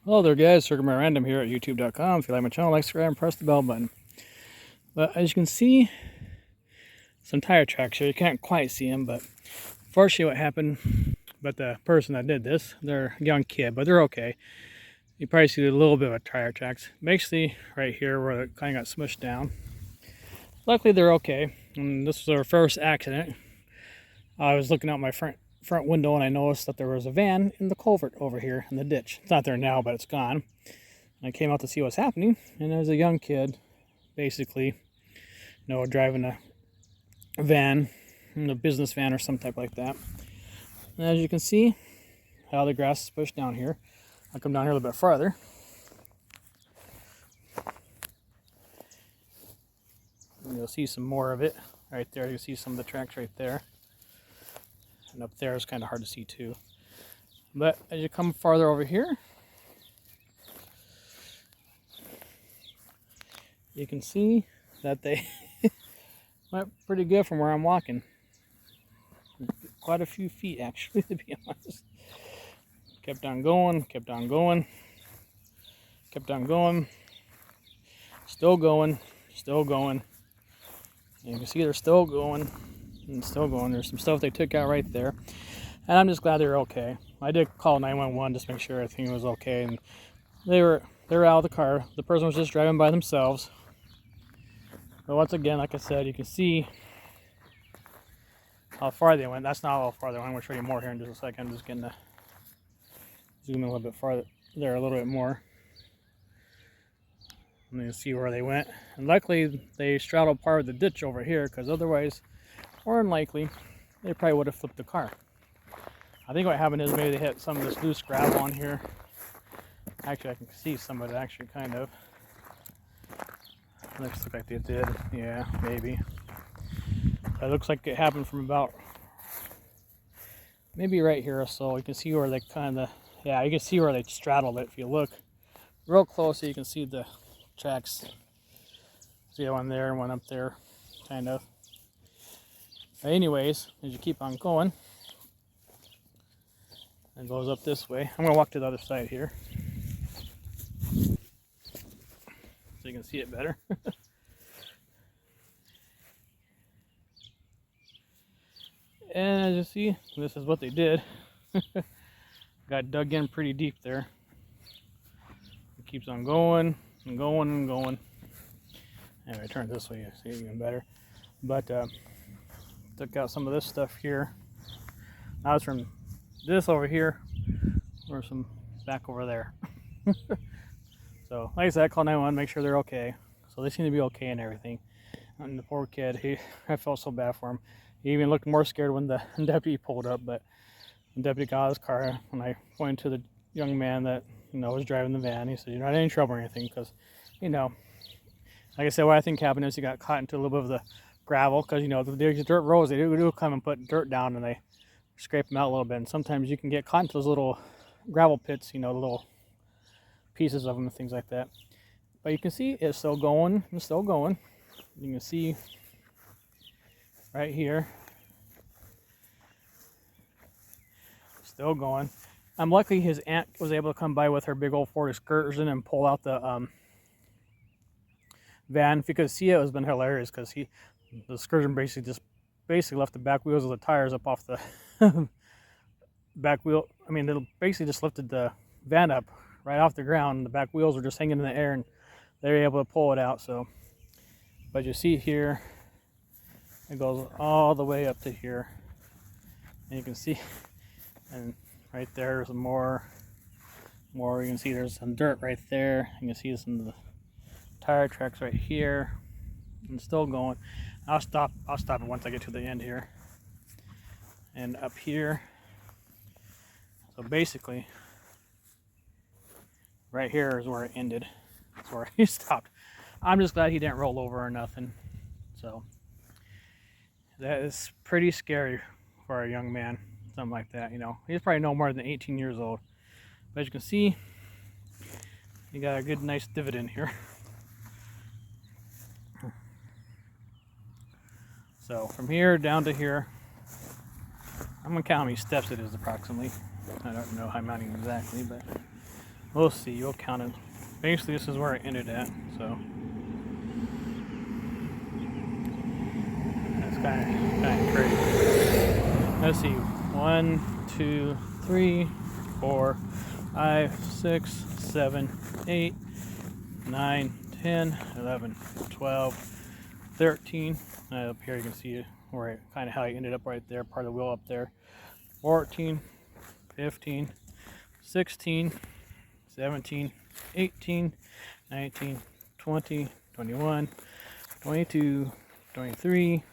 Hello there guys, Circle Random here at youtube.com. If you like my channel, like, subscribe, and press the bell button. But as you can see, some tire tracks here. You can't quite see them, but unfortunately what happened, but the person that did this, they're a young kid, but they're okay. You probably see a little bit of tire tracks. Basically right here where it kind of got smushed down. Luckily they're okay. And this was our first accident. I was looking out my front window and I noticed that there was a van in the culvert over here in the ditch. It's not there now, but it's gone. And I came out to see what's happening, and there was a young kid, basically, driving a van, a business van or some type like that. And as you can see, how the grass is pushed down here. I'll come down here a little bit farther. And you'll see some more of it right there. You can see some of the tracks right there. And up there is kind of hard to see too. But as you come farther over here, you can see that they went pretty good from where I'm walking. Quite a few feet actually, to be honest. Kept on going, kept on going, kept on going. Still going, still going. And you can see they're still going. And still going. There's some stuff they took out right there, and I'm just glad they're okay. I did call 911 just to make sure everything was okay, and they were out of the car. The person was just driving by themselves. But once again, like I said, you can see how far they went. That's not how far they went. I'm going to show you more here in just a second. I'm just getting to zoom in a little bit farther there, a little bit more. And you can see where they went. And luckily, they straddled part of the ditch over here, because otherwise, more than likely, they probably would have flipped the car. I think what happened is maybe they hit some of this loose gravel on here. Actually, I can see some of it actually, kind of. Looks like they did. Yeah, maybe. It looks like it happened from about maybe right here or so. You can see where they kind of, yeah, you can see where they straddled it. If you look real close, you can see the tracks. See one there and one up there, kind of. But anyways, as you keep on going, it goes up this way. I'm going to walk to the other side here so you can see it better. And as you see, this is what they did. Got dug in pretty deep there. It keeps on going and going and going. Anyway, turn this way, you see it even better. But took out some of this stuff here. That was from this over here, or some back over there. So, like I said, I called 911, make sure they're okay. So they seem to be okay and everything. And the poor kid, I felt so bad for him. He even looked more scared when the deputy pulled up. But the deputy got out of his car, and I pointed to the young man that was driving the van. He said, "You're not in any trouble or anything," because like I said, what I think happened is he got caught into a little bit of the gravel, because the dirt roads, they do come and put dirt down and they scrape them out a little bit, and sometimes you can get caught into those little gravel pits, the little pieces of them and things like that. But you can see it's still going and still going. You can see right here, still going. I'm lucky his aunt was able to come by with her big old Ford Excursion and pull out the van. If you could see it, it's been hilarious, because the Excursion basically left the back wheels of the tires up off the back wheel. I mean, it basically just lifted the van up right off the ground. The back wheels were just hanging in the air, and they were able to pull it out. So, but you see here, it goes all the way up to here, and you can see, and right there's more. You can see there's some dirt right there. You can see some of the tire tracks right here, and still going. I'll stop it once I get to the end here. And up here, so basically right here is where it ended. That's where he stopped. I'm just glad he didn't roll over or nothing. So that is pretty scary for a young man, something like that. He's probably no more than 18 years old. But as you can see, you got a good nice divot in here. So from here down to here, I'm gonna count how many steps it is approximately. I don't know how many exactly, but We'll see. We'll count it. Basically, this is where it ended at. So that's kind of crazy. Let's see. 1, 2, 3, 4, 5, 6, 7, 8, 9, 10, 11, 12, 13. Up here you can see where it kind of how it ended up right there, part of the wheel up there. 14, 15, 16, 17, 18, 19, 20, 21, 22, 23,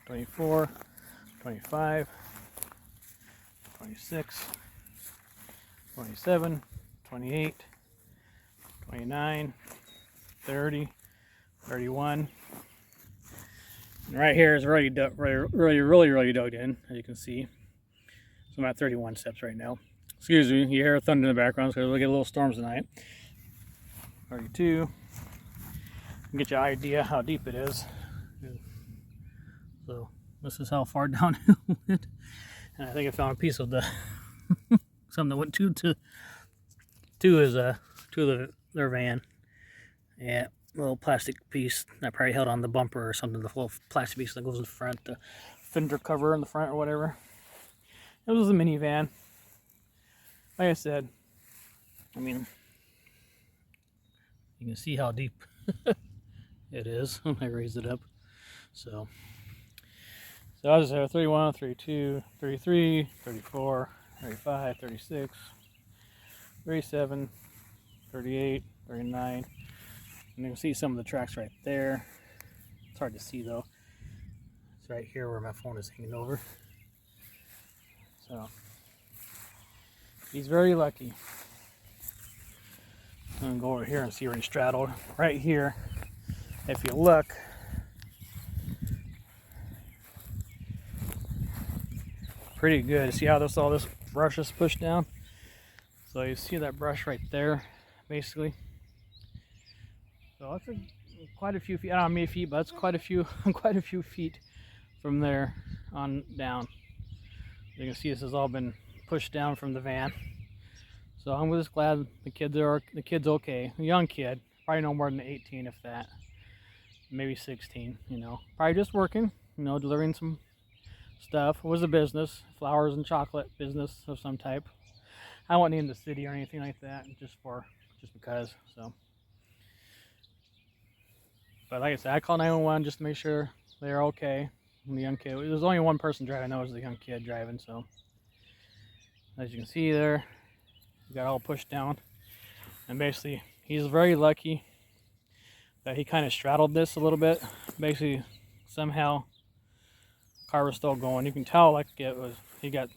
24, 25, 26, 27, 28, 29, 30, 31. And right here is really dug in, as you can see. So I'm at 31 steps right now. Excuse me, you hear thunder in the background because we'll get a little storms tonight. 32. Get you an idea how deep it is. So this is how far down it went. And I think I found a piece of the something that went to their van. Yeah, a little plastic piece that probably held on the bumper or something. The little plastic piece that goes in the front, the fender cover in the front or whatever. It was a minivan. Like I said, I mean, you can see how deep it is when I raise it up. So I was there 31, 32, 33, 34, 35, 36, 37, 38, 39. And you can see some of the tracks right there. It's hard to see though. It's right here where my phone is hanging over. So he's very lucky. I'm gonna go over here and see where he straddled. Right here, if you look, pretty good. See how all this brush is pushed down? So you see that brush right there, basically. So that's quite a few feet. I don't know how many feet, but it's quite a few feet from there on down. You can see this has all been pushed down from the van. So I'm just glad the kid's okay. A young kid, probably no more than 18, if that, maybe 16. You know, probably just working. You know, delivering some stuff. It was a business, flowers and chocolate business of some type. I wasn't in the city or anything like that, just because. So, but like I said, I called 911 just to make sure they're okay. And the young kid, there's only one person driving. That was the young kid driving. So, as you can see there, he got all pushed down, and basically he's very lucky that he kind of straddled this a little bit. Basically, somehow the car was still going. You can tell like it was. He got.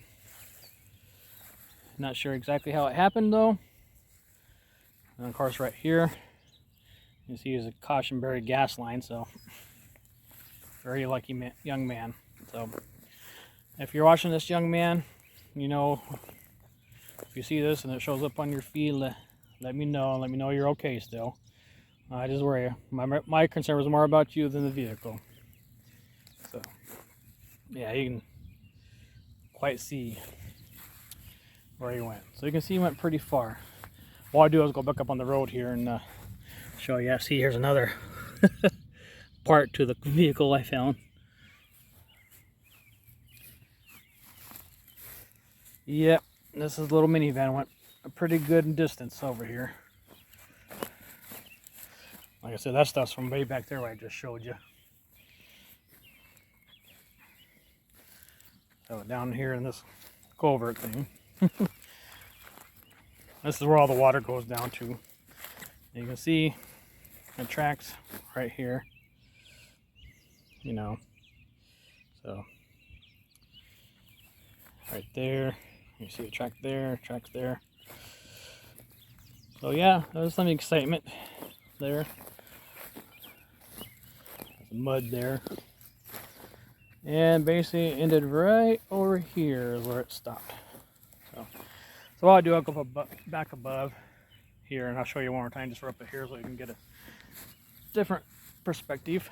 Not sure exactly how it happened though. And of course, right here, you see is a cautionary gas line. So, very lucky young man. So, if you're watching this, young man, you know, if you see this and it shows up on your feed, let me know. Let me know you're okay still. I just worry. My concern was more about you than the vehicle. So, yeah, you can quite see where he went. So you can see he went pretty far. What I'll do is go back up on the road here and show you. See, here's another part to the vehicle I found. Yep, this is a little minivan. Went a pretty good distance over here. Like I said, that stuff's from way back there where I just showed you. So down here in this culvert thing. This is where all the water goes down to. You can see the tracks right here. You know, so right there. You see a track there, tracks there. So yeah, there's some excitement there. There's mud there. And basically ended right over here is where it stopped. So what I'll do, I'll go back above here and I'll show you one more time just right up here so you can get a different perspective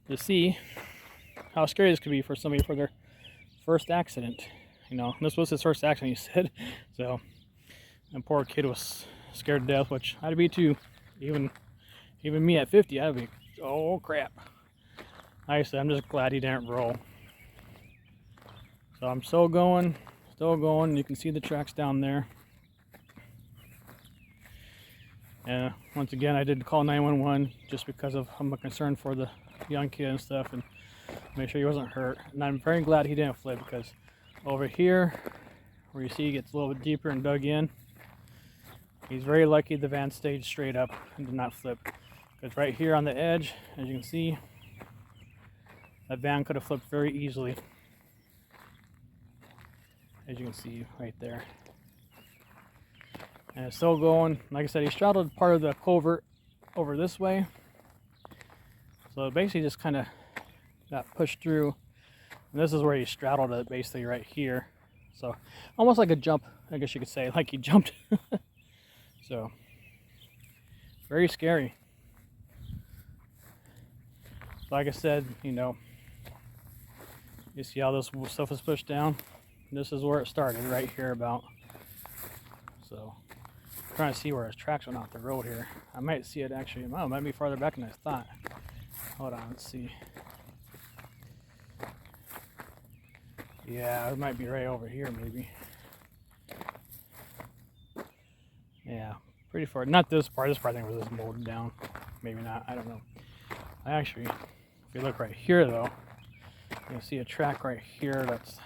to see how scary this could be for somebody for their first accident. You know, this was his first accident, he said. So And poor kid was scared to death, which I'd be too. Even me at 50, I'd be, oh crap. Like I said, I'm just glad he didn't roll. So I'm still going. You can see the tracks down there. And once again, I did call 911 just because of I'm concerned for the young kid and stuff, and make sure he wasn't hurt. And I'm very glad he didn't flip, because over here, where you see he gets a little bit deeper and dug in, he's very lucky the van stayed straight up and did not flip. Because right here on the edge, as you can see, that van could have flipped very easily. As you can see right there. And it's still going. Like I said, he straddled part of the culvert over this way. So it basically just kind of got pushed through. And this is where he straddled it, basically right here. So almost like a jump, I guess you could say, like he jumped. So very scary. Like I said, you know, you see how this stuff was pushed down? This is where it started, right here about. So I'm trying to see where his tracks went off the road here. I might see it actually. Oh, it might be farther back than I thought. Hold on, let's see. Yeah, it might be right over here, maybe. Yeah, pretty far. Not this part. This part I think was just mowed down. Maybe not. I don't know. Actually, if you look right here, though, you can see a track right here that's,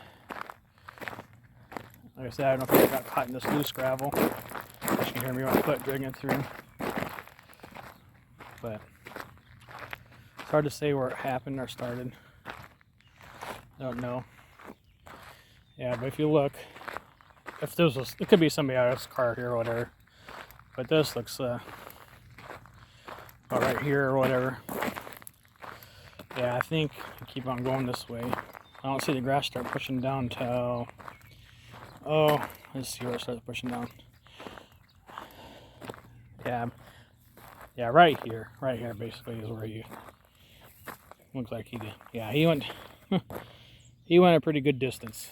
like I said, I don't know if I got caught in this loose gravel. You can hear me my foot digging through. But it's hard to say where it happened or started. I don't know. Yeah, but if you look, if this was, it could be somebody else's car here or whatever. But this looks about right here or whatever. Yeah, I think I keep on going this way. I don't see the grass start pushing down until, oh, let's see where it starts pushing down. Yeah, right here basically is where you, looks like he did. Yeah, he went a pretty good distance.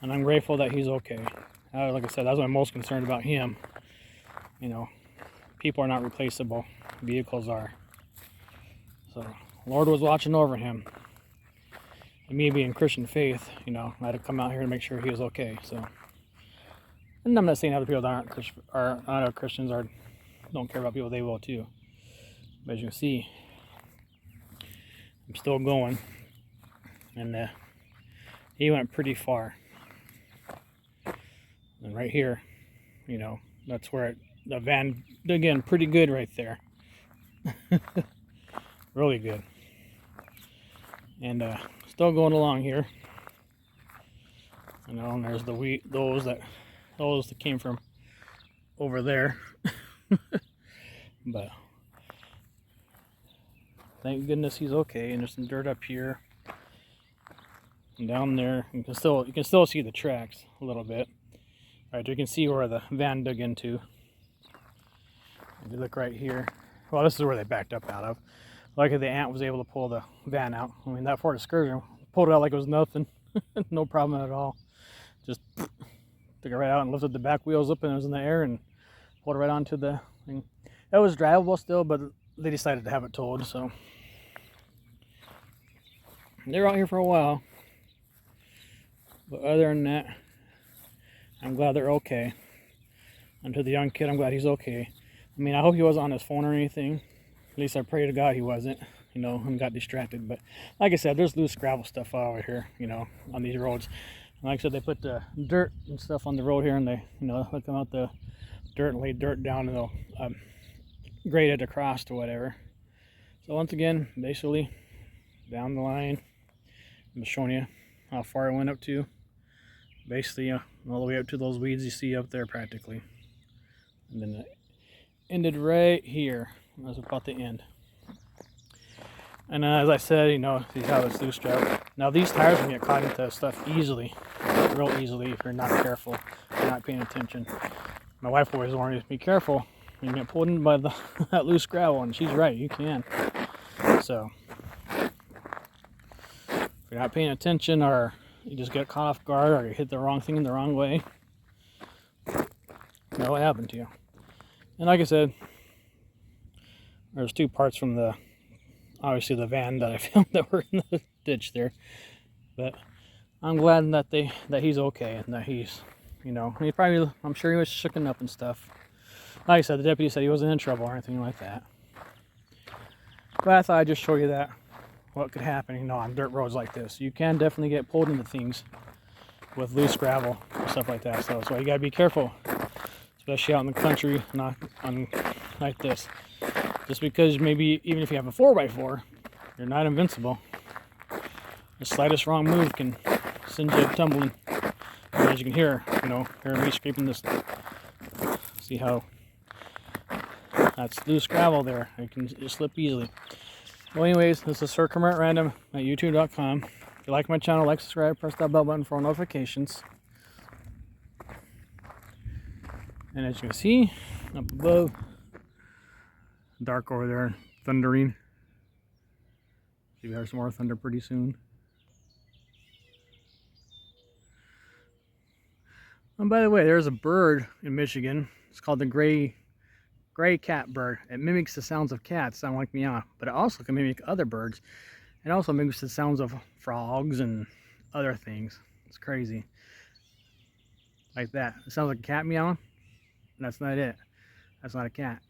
And I'm grateful that he's okay. Like I said, that's what I'm most concerned about him. You know, people are not replaceable. Vehicles are. So, Lord was watching over him. And me being Christian faith, you know, I had to come out here to make sure he was okay. So, and I'm not saying other people that aren't Christians or don't care about people, they will too. But as you can see, I'm still going. And he went pretty far. And right here, you know, that's where the van, again, pretty good right there. Really good. And still going along here. You know, and there's the those that came from over there. But thank goodness he's okay. And there's some dirt up here and down there. You can still see the tracks a little bit. Alright, you can see where the van dug into. If you look right here, well, this is where they backed up out of. Luckily, the ant was able to pull the van out. I mean, that Ford Excursion pulled it out like it was nothing. No problem at all. Just took it right out and lifted the back wheels up, and it was in the air, and pulled it right onto the thing. It was drivable still, but they decided to have it towed, so. They're out here for a while. But other than that, I'm glad they're okay. And to the young kid, I'm glad he's okay. I mean, I hope he wasn't on his phone or anything. At least I pray to God he wasn't, you know, and got distracted. But like I said, there's loose gravel stuff over here, you know, on these roads. And like I said, they put the dirt and stuff on the road here, and they, you know, hook them out the dirt and lay dirt down, and they'll grade it across or whatever. So once again, basically, down the line, I'm just showing you how far I went up to. Basically, all the way up to those weeds you see up there practically. And then it ended right here. That's about the end. And as I said, you know, see how it's loose strap. Now these tires can get caught into stuff easily, real easily, if you're not careful, if you're not paying attention. My wife always warned me, be careful. You get pulled in by that loose gravel, and she's right, you can. So, if you're not paying attention, or you just get caught off guard, or you hit the wrong thing in the wrong way, know what happened to you. And like I said, there's two parts from the, obviously the van that I filmed that were in the ditch there. But I'm glad that he's okay and that he's, you know, he probably, I'm sure he was shooken up and stuff. Like I said, the deputy said he wasn't in trouble or anything like that. But I thought I'd just show you that, what could happen, you know, on dirt roads like this. You can definitely get pulled into things with loose gravel and stuff like that. So you gotta be careful, especially out in the country, not on like this. Just because maybe even if you have a 4x4, you're not invincible. The slightest wrong move can send you tumbling. And as you can hear, you know, hear me scraping this. See how that's loose gravel there. It can just slip easily. Well, anyways, this is Sir Current Random at YouTube.com. If you like my channel, like, subscribe, press that bell button for all notifications. And as you can see, up above, dark over there, thundering. See, we have some more thunder pretty soon. And by the way, there's a bird in Michigan. It's called the gray cat bird. It mimics the sounds of cats, sound like meow, but it also can mimic other birds. It also mimics the sounds of frogs and other things. It's crazy. Like that. It sounds like a cat meowing. That's not it. That's not a cat.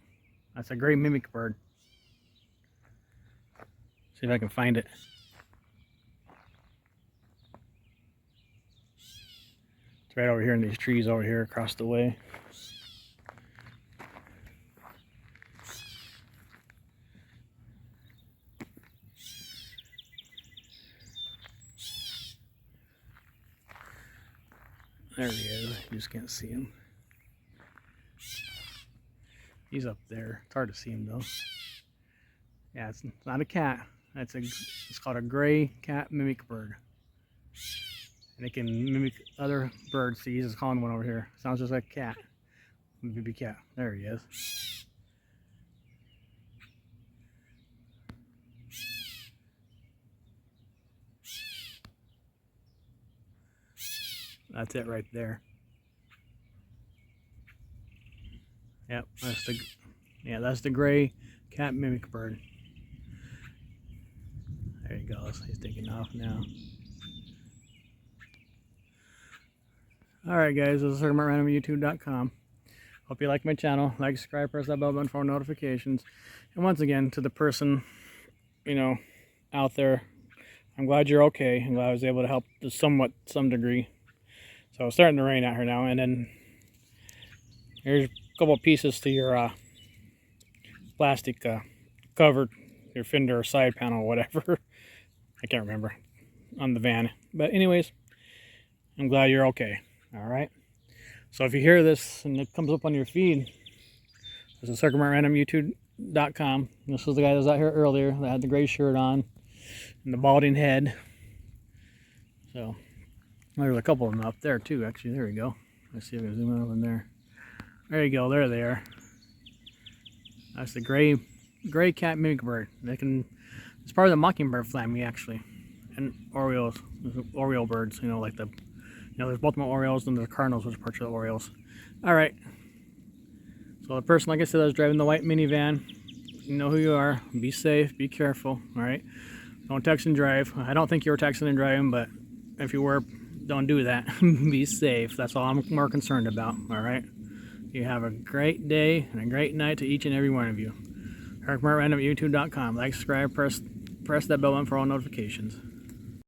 That's a gray mimic bird. See if I can find it. It's right over here in these trees over here across the way. There he is. You just can't see him. He's up there. It's hard to see him though. Yeah, it's not a cat. It's called a gray cat mimic bird. And it can mimic other birds. See, he's just calling one over here. Sounds just like a cat. Baby cat. There he is. That's it right there. Yep, that's the gray cat mimic bird. There he goes. He's taking off now. Alright guys, this is RandomYouTube.com. Hope you like my channel. Like, subscribe, press that bell button for notifications. And once again, to the person, you know, out there, I'm glad you're okay. I'm glad I was able to help to some degree. So it's starting to rain out here now, and then here's a couple of pieces to your plastic cover, your fender or side panel or whatever. I can't remember, on the van. But anyways, I'm glad you're okay. All right. So if you hear this and it comes up on your feed, this is RandomYouTube.com. This was the guy that was out here earlier that had the gray shirt on and the balding head. So there's a couple of them up there too. Actually, there we go. Let's see if I can zoom in over there. There you go. There they are. That's the gray cat mimic bird. It's part of the mockingbird family actually, and Orioles, Oriole birds. You know, like there's Baltimore Orioles and there's Cardinals, which are parts of the Orioles. All right. So the person, like I said, that was driving the white minivan, you know who you are. Be safe. Be careful. All right. Don't text and drive. I don't think you were texting and driving, but if you were, don't do that. Be safe. That's all I'm more concerned about. All right. You have a great day and a great night to each and every one of you. RandomYouTube.com. Like, subscribe, press that bell button for all notifications.